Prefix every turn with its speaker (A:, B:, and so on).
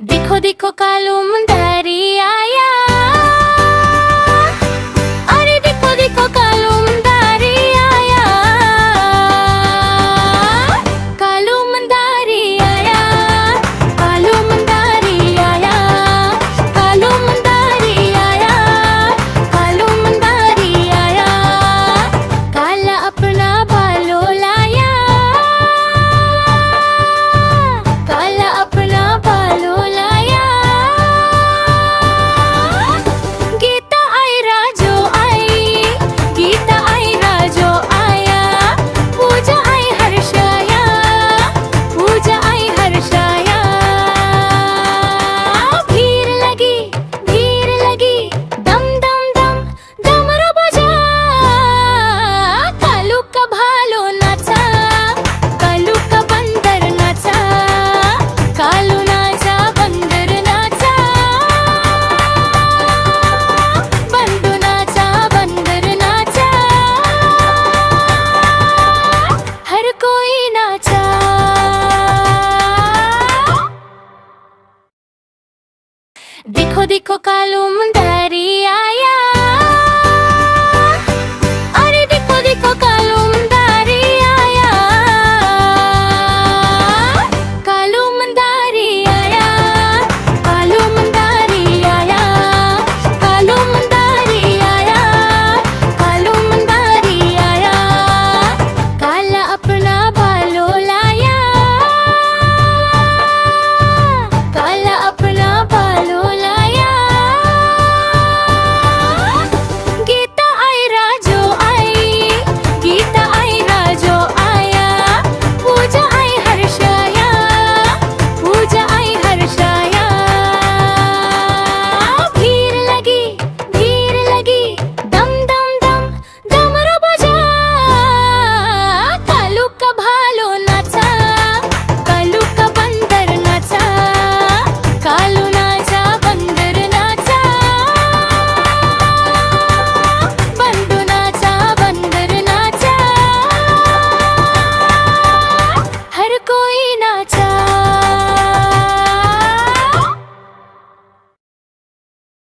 A: देखो देखो कालू मुंडारी आया। अरे देखो देखो कालू मुंडारी आया। कालू मुंडारी आया। कालू मुंडारी आया। कालू मुंडारी आया। कालू मुंडारी आया। काला अपना भालो लाया। काला अपना भालो लाया। गीता आई राजो आई। गीता आई राजो आया। पूजा आई हर्षाया। पूजा आई हर्षाया। भीड़ लगी दम दम दम डमरू बजा। कालू का भालो नाचा। कालू का बंदर नाचा। कालू नाचा बंदर नाचा। बंदू नाचा बंदर नाचा। हर कोई नाचा। देखो देखो कालू मुंडारी आया।